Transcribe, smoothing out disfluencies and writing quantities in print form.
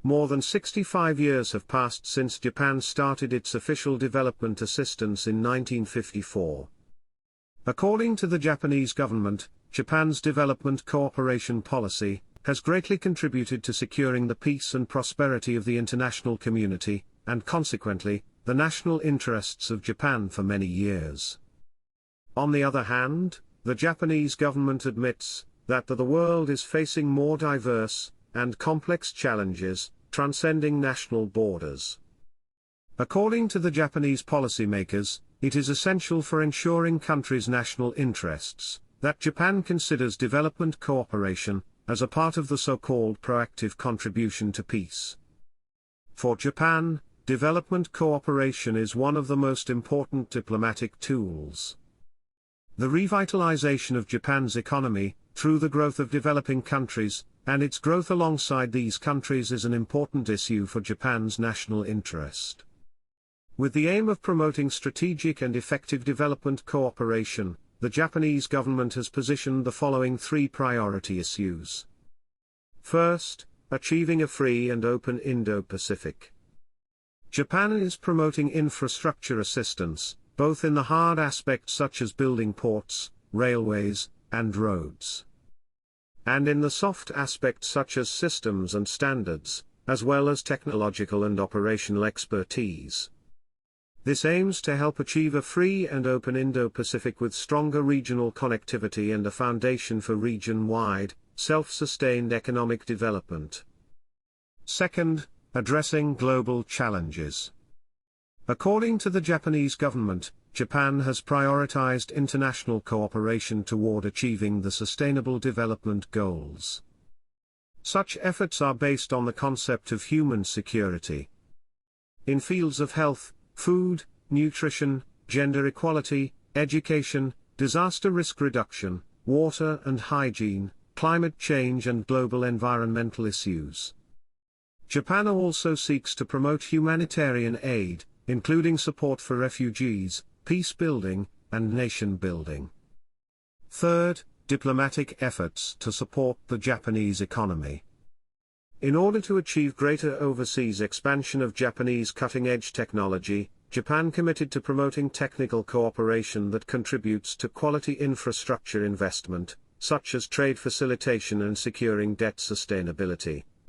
More than 65 years have passed since Japan started its official development assistance in 1954. According to the Japanese government, Japan's development cooperation policy has greatly contributed to securing the peace and prosperity of the international community, and consequently, the national interests of Japan for many years. On the other hand, the Japanese government admits that the world is facing more diverse and complex challenges, transcending national borders. According to the Japanese policymakers, it is essential for ensuring countries' national interests that Japan considers development cooperation as a part of the so-called proactive contribution to peace. For Japan, development cooperation is one of the most important diplomatic tools. The revitalization of Japan's economy, through the growth of developing countries, and its growth alongside these countries is an important issue for Japan's national interest. With the aim of promoting strategic and effective development cooperation, the Japanese government has positioned the following three priority issues. First, achieving a free and open Indo-Pacific. Japan is promoting infrastructure assistance, both in the hard aspects such as building ports, railways, and roads, and in the soft aspects such as systems and standards, as well as technological and operational expertise. This aims to help achieve a free and open Indo-Pacific with stronger regional connectivity and a foundation for region-wide, self-sustained economic development. Second, addressing global challenges. According to the Japanese government, Japan has prioritized international cooperation toward achieving the Sustainable Development Goals. Such efforts are based on the concept of human security in fields of health, food, nutrition, gender equality, education, disaster risk reduction, water and hygiene, climate change and global environmental issues. Japan also seeks to promote humanitarian aid, including support for refugees, peace building, and nation building. Third, diplomatic efforts to support the Japanese economy. In order to achieve greater overseas expansion of Japanese cutting-edge technology, Japan committed to promoting technical cooperation that contributes to quality infrastructure investment, such as trade facilitation and securing debt sustainability.